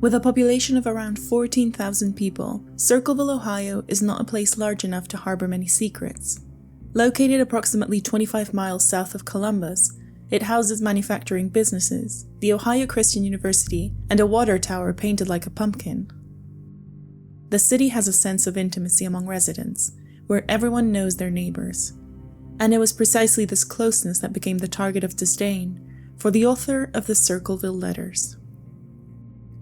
With a population of around 14,000 people, Circleville, Ohio is not a place large enough to harbor many secrets. Located approximately 25 miles south of Columbus, it houses manufacturing businesses, the Ohio Christian University, and a water tower painted like a pumpkin. The city has a sense of intimacy among residents, where everyone knows their neighbors. And it was precisely this closeness that became the target of disdain for the author of the Circleville letters.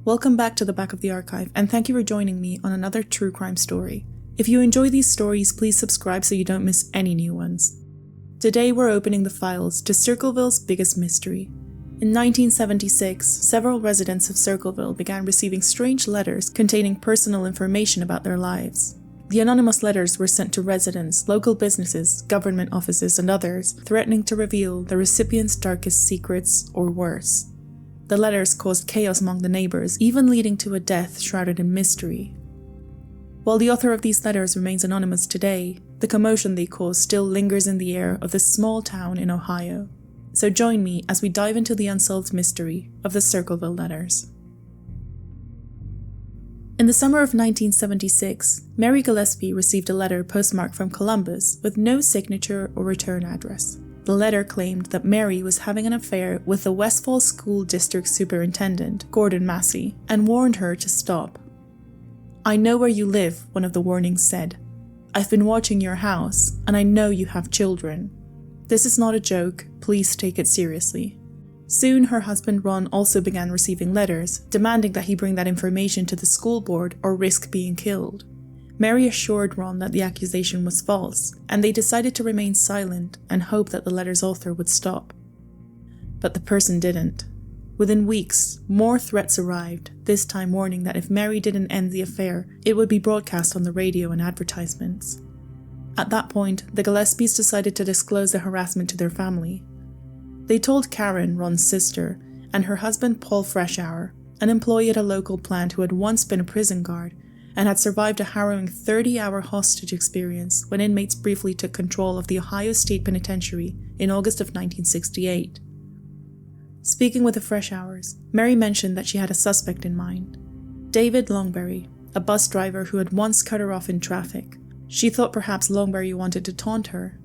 Welcome back to the Back of the Archive, and thank you for joining me on another true crime story. If you enjoy these stories, please subscribe so you don't miss any new ones. Today we're opening the files to Circleville's biggest mystery. In 1976, several residents of Circleville began receiving strange letters containing personal information about their lives. The anonymous letters were sent to residents, local businesses, government offices, and others, threatening to reveal the recipient's darkest secrets or worse. The letters caused chaos among the neighbors, even leading to a death shrouded in mystery. While the author of these letters remains anonymous today, the commotion they caused still lingers in the air of this small town in Ohio. So join me as we dive into the unsolved mystery of the Circleville letters. In the summer of 1976, Mary Gillespie received a letter postmarked from Columbus with no signature or return address. The letter claimed that Mary was having an affair with the Westfall School District Superintendent, Gordon Massey, and warned her to stop. "I know where you live," one of the warnings said. "I've been watching your house, and I know you have children. This is not a joke, please take it seriously." Soon, her husband Ron also began receiving letters, demanding that he bring that information to the school board or risk being killed. Mary assured Ron that the accusation was false, and they decided to remain silent and hope that the letter's author would stop. But the person didn't. Within weeks, more threats arrived, this time warning that if Mary didn't end the affair, it would be broadcast on the radio and advertisements. At that point, the Gillespies decided to disclose the harassment to their family. They told Karen, Ron's sister, and her husband Paul Freshour, an employee at a local plant who had once been a prison guard and had survived a harrowing 30-hour hostage experience when inmates briefly took control of the Ohio State Penitentiary in August of 1968. Speaking with the Freshours, Mary mentioned that she had a suspect in mind, David Longberry, a bus driver who had once cut her off in traffic. She thought perhaps Longberry wanted to taunt her.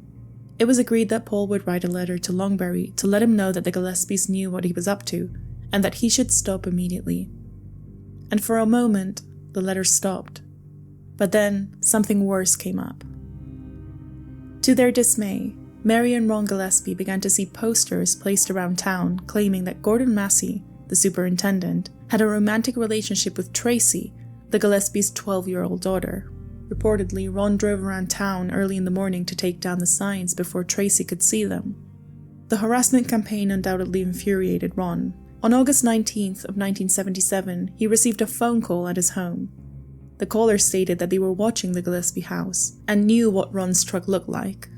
It was agreed that Paul would write a letter to Longberry to let him know that the Gillespies knew what he was up to, and that he should stop immediately. And for a moment, the letter stopped. But then, something worse came up. To their dismay, Mary and Ron Gillespie began to see posters placed around town claiming that Gordon Massey, the superintendent, had a romantic relationship with Tracy, the Gillespies' 12-year-old daughter. Reportedly, Ron drove around town early in the morning to take down the signs before Tracy could see them. The harassment campaign undoubtedly infuriated Ron. On August 19th of 1977, he received a phone call at his home. The caller stated that they were watching the Gillespie house and knew what Ron's truck looked like.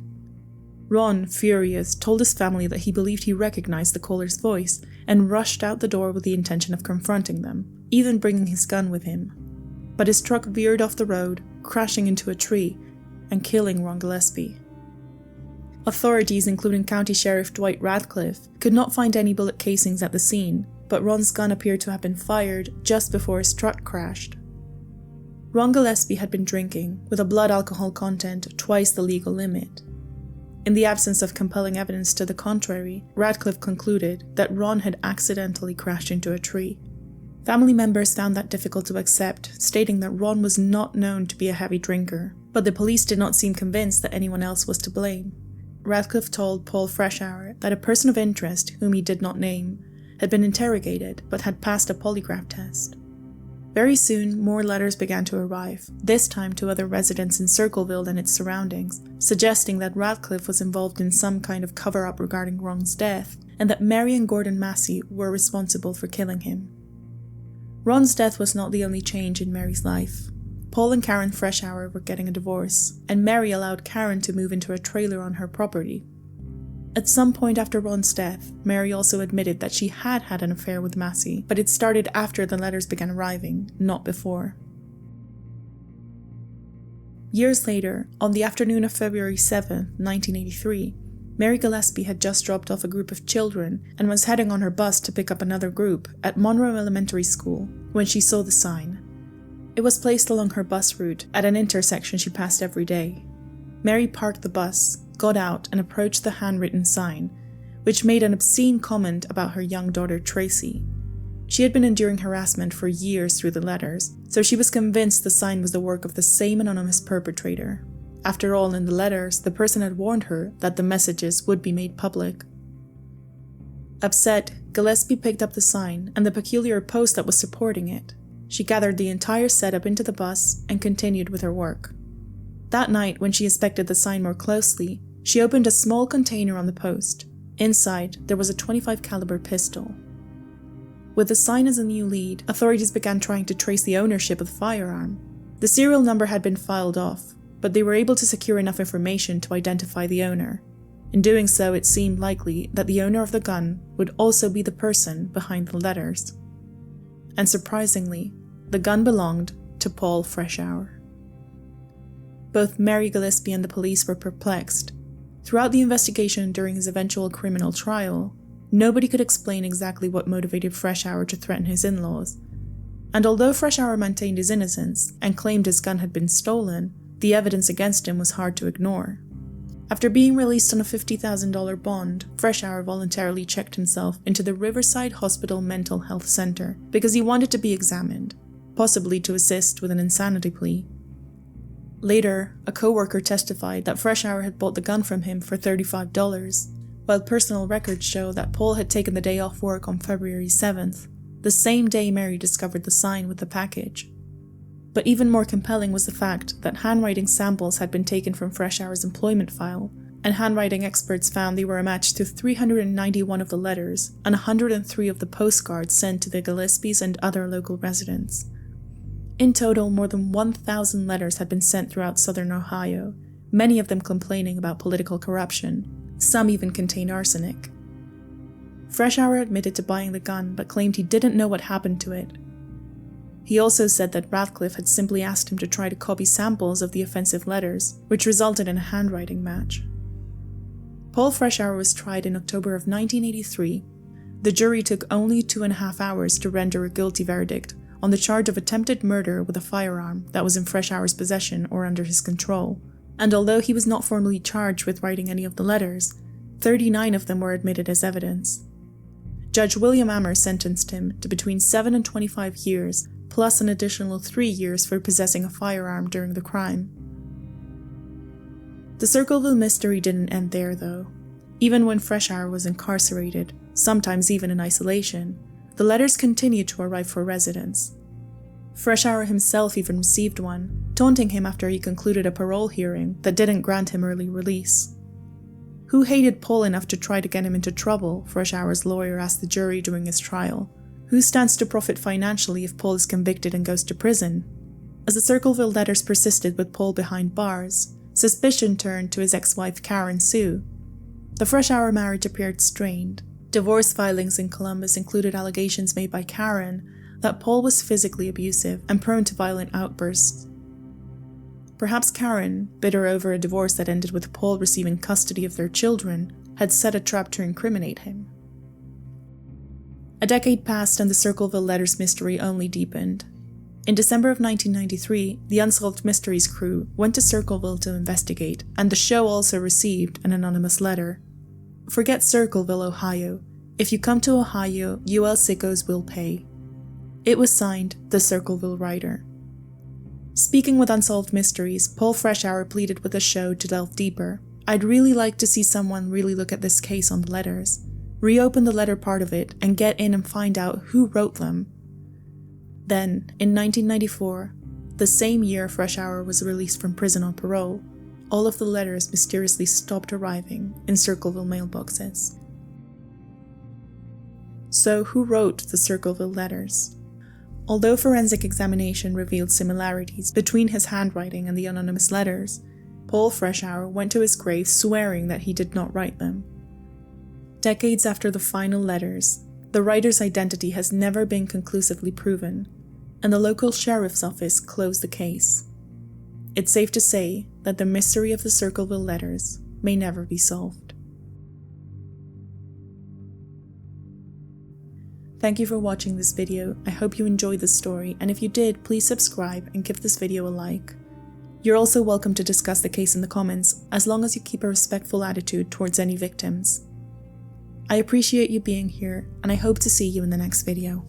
Ron, furious, told his family that he believed he recognized the caller's voice and rushed out the door with the intention of confronting them, even bringing his gun with him. But his truck veered off the road, crashing into a tree and killing Ron Gillespie. Authorities, including County Sheriff Dwight Radcliffe, could not find any bullet casings at the scene, but Ron's gun appeared to have been fired just before his truck crashed. Ron Gillespie had been drinking, with a blood alcohol content twice the legal limit. In the absence of compelling evidence to the contrary, Radcliffe concluded that Ron had accidentally crashed into a tree. Family members found that difficult to accept, stating that Ron was not known to be a heavy drinker, but the police did not seem convinced that anyone else was to blame. Radcliffe told Paul Freshour that a person of interest, whom he did not name, had been interrogated but had passed a polygraph test. Very soon, more letters began to arrive, this time to other residents in Circleville and its surroundings, suggesting that Radcliffe was involved in some kind of cover-up regarding Ron's death, and that Mary and Gordon Massey were responsible for killing him. Ron's death was not the only change in Mary's life. Paul and Karen Freshour were getting a divorce, and Mary allowed Karen to move into a trailer on her property. At some point after Ron's death, Mary also admitted that she had had an affair with Massey, but it started after the letters began arriving, not before. Years later, on the afternoon of February 7, 1983, Mary Gillespie had just dropped off a group of children and was heading on her bus to pick up another group at Monroe Elementary School when she saw the sign. It was placed along her bus route at an intersection she passed every day. Mary parked the bus, got out, and approached the handwritten sign, which made an obscene comment about her young daughter Tracy. She had been enduring harassment for years through the letters, so she was convinced the sign was the work of the same anonymous perpetrator. After all, in the letters, the person had warned her that the messages would be made public. Upset, Gillespie picked up the sign and the peculiar post that was supporting it. She gathered the entire setup into the bus and continued with her work. That night, when she inspected the sign more closely, she opened a small container on the post. Inside, there was a .25 caliber pistol. With the sign as a new lead, authorities began trying to trace the ownership of the firearm. The serial number had been filed off, but they were able to secure enough information to identify the owner. In doing so, it seemed likely that the owner of the gun would also be the person behind the letters. And surprisingly, the gun belonged to Paul Freshour. Both Mary Gillespie and the police were perplexed. Throughout the investigation during his eventual criminal trial, nobody could explain exactly what motivated Freshour to threaten his in-laws. And although Freshour maintained his innocence and claimed his gun had been stolen, the evidence against him was hard to ignore. After being released on a $50,000 bond, Freshour voluntarily checked himself into the Riverside Hospital Mental Health Center because he wanted to be examined, possibly to assist with an insanity plea. Later, a co-worker testified that Freshour had bought the gun from him for $35, while personal records show that Paul had taken the day off work on February 7th, the same day Mary discovered the sign with the package. But even more compelling was the fact that handwriting samples had been taken from Freshour's employment file, and handwriting experts found they were a match to 391 of the letters and 103 of the postcards sent to the Gillespies and other local residents. In total, more than 1,000 letters had been sent throughout southern Ohio, many of them complaining about political corruption. Some even contained arsenic. Freshour admitted to buying the gun but claimed he didn't know what happened to it. He also said that Radcliffe had simply asked him to try to copy samples of the offensive letters, which resulted in a handwriting match. Paul Freshour was tried in October of 1983. The jury took only 2.5 hours to render a guilty verdict on the charge of attempted murder with a firearm that was in Freshour's possession or under his control, and although he was not formally charged with writing any of the letters, 39 of them were admitted as evidence. Judge William Ammer sentenced him to between 7 and 25 years, plus an additional 3 years for possessing a firearm during the crime. The Circleville mystery didn't end there, though. Even when Freshour was incarcerated, sometimes even in isolation, the letters continued to arrive for residents. Freshour himself even received one, taunting him after he concluded a parole hearing that didn't grant him early release. Who hated Paul enough to try to get him into trouble? Freshour's lawyer asked the jury during his trial. Who stands to profit financially if Paul is convicted and goes to prison? As the Circleville letters persisted with Paul behind bars, suspicion turned to his ex-wife Karen Sue. The Freshour marriage appeared strained. Divorce filings in Columbus included allegations made by Karen that Paul was physically abusive and prone to violent outbursts. Perhaps Karen, bitter over a divorce that ended with Paul receiving custody of their children, had set a trap to incriminate him. A decade passed and the Circleville letters mystery only deepened. In December of 1993, the Unsolved Mysteries crew went to Circleville to investigate, and the show also received an anonymous letter. Forget Circleville, Ohio. If you come to Ohio, UL sickos will pay. It was signed The Circleville Writer. Speaking with Unsolved Mysteries, Paul Freshour pleaded with the show to delve deeper. I'd really like to see someone really look at this case on the letters, reopen the letter part of it, and get in and find out who wrote them. Then, in 1994, the same year Freshour was released from prison on parole, all of the letters mysteriously stopped arriving in Circleville mailboxes. So who wrote the Circleville letters? Although forensic examination revealed similarities between his handwriting and the anonymous letters, Paul Freshour went to his grave swearing that he did not write them. Decades after the final letters, the writer's identity has never been conclusively proven, and the local sheriff's office closed the case. It's safe to say that the mystery of the Circleville letters may never be solved. Thank you for watching this video. I hope you enjoyed this story, and if you did, please subscribe and give this video a like. You're also welcome to discuss the case in the comments, as long as you keep a respectful attitude towards any victims. I appreciate you being here, and I hope to see you in the next video.